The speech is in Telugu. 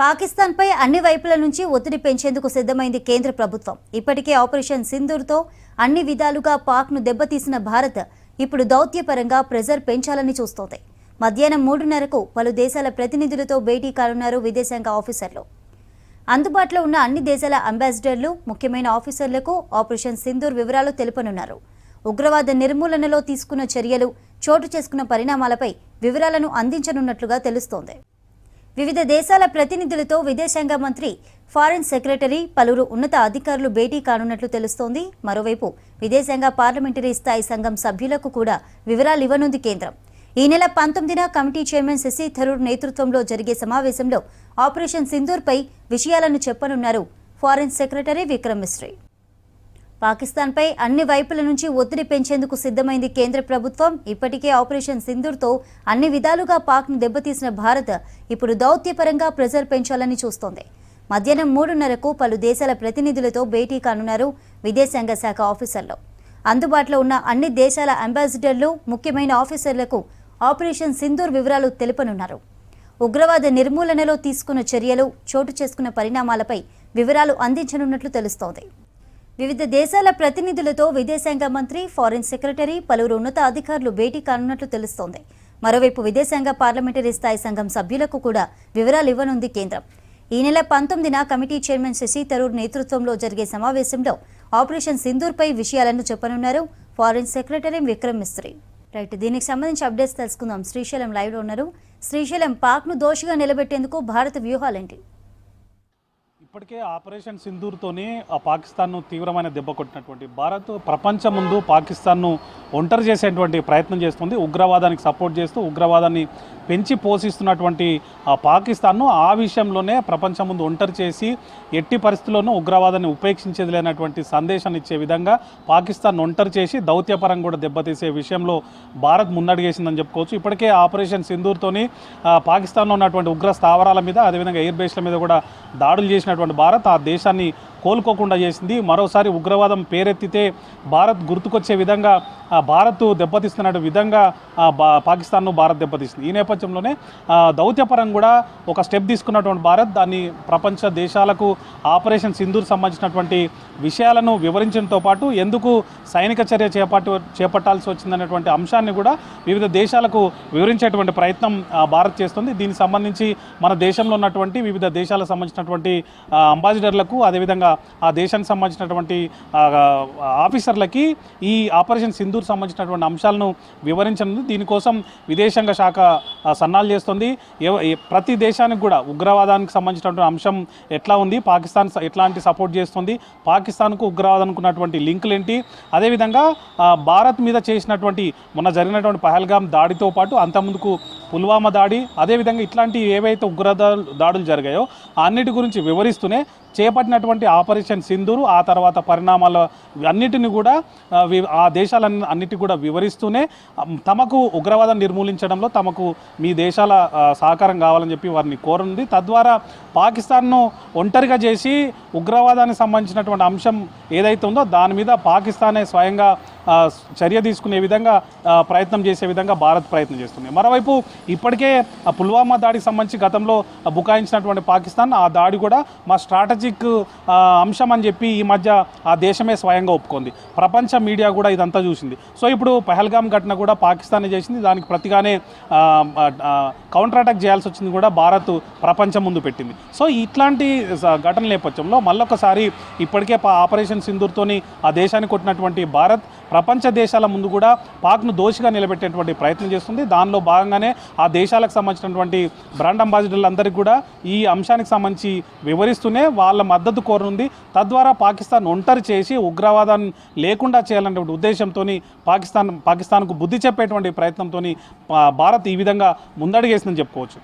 పాకిస్తాన్పై అన్ని వైపుల నుంచి ఒత్తిడి పెంచేందుకు సిద్ధమైంది కేంద్ర ప్రభుత్వం. ఇప్పటికే ఆపరేషన్ సింధూర్తో అన్ని విధాలుగా పాక్ను దెబ్బతీసిన భారత్ ఇప్పుడు దౌత్యపరంగా ప్రెజర్ పెంచాలని చూస్తోంది. మధ్యాహ్నం 3:30కు పలు దేశాల ప్రతినిధులతో భేటీ కానున్నారు విదేశాంగ ఆఫీసర్లు. అందుబాటులో ఉన్న అన్ని దేశాల అంబాసిడర్లు, ముఖ్యమైన ఆఫీసర్లకు ఆపరేషన్ సింధూర్ వివరాలు తెలుపనున్నారు. ఉగ్రవాద నిర్మూలనలో తీసుకున్న చర్యలు, చోటు చేసుకున్న పరిణామాలపై వివరాలను అందించనున్నట్లుగా తెలుస్తోంది. వివిధ దేశాల ప్రతినిధులతో విదేశాంగ మంత్రి, ఫారెన్ సెక్రటరీ, పలువురు ఉన్నత అధికారులు భేటీ కానున్నట్లు తెలుస్తోంది. మరోవైపు విదేశాంగ పార్లమెంటరీ స్థాయి సంఘం సభ్యులకు కూడా వివరాలు ఇవ్వనుంది కేంద్రం. ఈ నెల 19న కమిటీ చైర్మన్ శశి థరూర్ నేతృత్వంలో జరిగే సమావేశంలో ఆపరేషన్ సింధూర్పై విషయాలను చెప్పనున్నారు ఫారెన్ సెక్రటరీ విక్రమ్ మిస్రీ. పాకిస్తాన్పై అన్ని వైపుల నుంచి ఒత్తిడి పెంచేందుకు సిద్ధమైంది కేంద్ర ప్రభుత్వం. ఇప్పటికే ఆపరేషన్ సింధూర్తో అన్ని విధాలుగా పాక్ను దెబ్బతీసిన భారత్ ఇప్పుడు దౌత్యపరంగా ప్రెజర్ పెంచాలని చూస్తోంది. మధ్యాహ్నం 3:30కు పలు దేశాల ప్రతినిధులతో భేటీ కానున్నారు విదేశాంగ శాఖ ఆఫీసర్లు. అందుబాటులో ఉన్న అన్ని దేశాల అంబాసిడర్లు, ముఖ్యమైన ఆఫీసర్లకు ఆపరేషన్ సింధూర్ వివరాలు తెలుపనున్నారు. ఉగ్రవాద నిర్మూలనలో తీసుకున్న చర్యలు, చోటు చేసుకున్న పరిణామాలపై వివరాలు అందించనున్నట్లు తెలుస్తోంది. వివిధ దేశాల ప్రతినిధులతో విదేశాంగ మంత్రి, ఫారెన్ సెక్రటరీ, పలువురు ఉన్నత అధికారులు భేటీ కానున్నట్లు తెలుస్తోంది. మరోవైపు విదేశాంగ పార్లమెంటరీ స్థాయి సంఘం సభ్యులకు కూడా వివరాలు ఇవ్వనుంది కేంద్రం. ఈ నెల 19న కమిటీ చైర్మన్ శశి థరూర్ నేతృత్వంలో జరిగే సమావేశంలో ఆపరేషన్ సింధూర్పై విషయాలను చెప్పనున్నారు foreign secretary Vikram Misri. Right, దీనికి సంబంధించి అప్డేట్స్ తెలుసుకుందాం. శ్రీశైలం లైవ్లో ఉన్నారు. శ్రీశైలం, పాక్ను దోషిగా నిలబెట్టేందుకు భారత వ్యూహాలేంటి? ఇప్పటికే ఆపరేషన్ సింధూర్తోనే పాకిస్తాన్ను తీవ్రమైన దెబ్బ కొట్టినటువంటి భారత్ ప్రపంచం ముందు పాకిస్తాన్ను ఒంటరి చేసేటువంటి ప్రయత్నం చేస్తుంది. ఉగ్రవాదానికి సపోర్ట్ చేస్తూ ఉగ్రవాదాన్ని పెంచి పోషిస్తున్నటువంటి పాకిస్తాన్ను ఆ విషయంలోనే ప్రపంచం ముందు ఒంటరి చేసి ఎట్టి పరిస్థితుల్లోనూ ఉగ్రవాదాన్ని ఉపేక్షించేది లేనటువంటి సందేశాన్ని ఇచ్చే విధంగా పాకిస్తాన్ ఒంటరి చేసి దౌత్యపరంగా కూడా దెబ్బతీసే విషయంలో భారత్ ముందడుగేసిందని చెప్పుకోవచ్చు. ఇప్పటికే ఆపరేషన్ సింధూర్తోని పాకిస్తాన్లో ఉన్నటువంటి ఉగ్ర స్థావరాల మీద, అదేవిధంగా ఎయిర్ బేస్ల మీద కూడా దాడులు చేసినటువంటి భారత్ ఆ దేశాన్ని కోలుకోకుండా చేసింది. మరోసారి ఉగ్రవాదం పేరెత్తితే భారత్ గుర్తుకొచ్చే విధంగా భారత్ దెబ్బతీస్తున్న విధంగా పాకిస్తాన్ను భారత్ దెబ్బతీస్తుంది. ఈ నేపథ్యంలోనే దౌత్యపరంగా కూడా ఒక స్టెప్ తీసుకున్నటువంటి భారత్ దాన్ని ప్రపంచ దేశాలకు ఆపరేషన్ సింధూర్ సంబంధించినటువంటి విషయాలను వివరించడంతో పాటు ఎందుకు సైనిక చర్య చేపట్టాల్సి వచ్చిందనేటువంటి అంశాన్ని కూడా వివిధ దేశాలకు వివరించేటువంటి ప్రయత్నం భారత్ చేస్తుంది. దీనికి సంబంధించి మన దేశంలో ఉన్నటువంటి వివిధ దేశాలకు సంబంధించినటువంటి అంబాసిడర్లకు, అదేవిధంగా ఆ దేశానికి సంబంధించినటువంటి ఆఫీసర్లకి ఈ ఆపరేషన్ సింధూర్ సంబంధించినటువంటి అంశాలను వివరించనుంది. దీనికోసం విదేశాంగ శాఖ సన్నాహాలు చేస్తుంది. ప్రతి దేశానికి కూడా ఉగ్రవాదానికి సంబంధించినటువంటి అంశం ఎట్లా ఉంది, పాకిస్తాన్ ఎట్లాంటి సపోర్ట్ చేస్తుంది, పాకిస్తాన్కు ఉగ్రవాదానికి ఉన్నటువంటి లింకులు ఏంటి, అదేవిధంగా భారత్ మీద చేసినటువంటి మొన్న జరిగినటువంటి పహల్గామ్ దాడితో పాటు అంతకుముందుకు పుల్వామా దాడి, అదేవిధంగా ఇట్లాంటి ఏవైతే ఉగ్ర దాడులు జరిగాయో అన్నిటి గురించి వివరిస్తూనే చేపట్టినటువంటి ఆపరేషన్ సింధూర్, ఆ తర్వాత పరిణామాల అన్నిటిని కూడా ఆ దేశాలన్నిటి కూడా వివరిస్తూనే తమకు ఉగ్రవాదం నిర్మూలించడంలో తమకు మీ దేశాల సహకారం కావాలని చెప్పి వారిని కోరుంది. తద్వారా పాకిస్తాన్ను ఒంటరిగా చేసి ఉగ్రవాదానికి సంబంధించినటువంటి అంశం ఏదైతే ఉందో దాని మీద పాకిస్తానే స్వయంగా చర్య తీసుకునే విధంగా ప్రయత్నం చేసే విధంగా భారత్ ప్రయత్నం చేస్తుంది. మరోవైపు ఇప్పటికే పుల్వామా దాడికి సంబంధించి గతంలో బుకాయించినటువంటి పాకిస్తాన్ ఆ దాడి కూడా మా స్ట్రాటజిక్ అంశం అని చెప్పి ఈ మధ్య ఆ దేశమే స్వయంగా ఒప్పుకుంది. ప్రపంచ మీడియా కూడా ఇదంతా చూసింది. సో ఇప్పుడు పహల్గామ్ ఘటన కూడా పాకిస్తానే చేసింది. దానికి ప్రతిగానే కౌంటర్ అటాక్ చేయాల్సి వచ్చింది కూడా భారత్ ప్రపంచం ముందు పెట్టింది. సో ఇట్లాంటి ఘటన నేపథ్యంలో మళ్ళొకసారి ఇప్పటికే ఆపరేషన్ సింధూర్తోని ఆ దేశాన్ని కొట్టినటువంటి భారత్ ప్రపంచ దేశాల ముందు కూడా పాక్ను దోషిగా నిలబెట్టేటువంటి ప్రయత్నం చేస్తుంది. దానిలో భాగంగానే ఆ దేశాలకు సంబంధించినటువంటి బ్రాండ్ అంబాసిడర్లందరికీ కూడా ఈ అంశానికి సంబంధించి వివరిస్తూనే వాళ్ళ మద్దతు కోరనుంది. తద్వారా పాకిస్తాన్ ఒంటరి చేసి ఉగ్రవాదాన్ని లేకుండా చేయాలనేటువంటి ఉద్దేశంతో పాకిస్తాన్కు బుద్ధి చెప్పేటువంటి ప్రయత్నంతో భారత్ ఈ విధంగా ముందడుగేసిందని చెప్పుకోవచ్చు.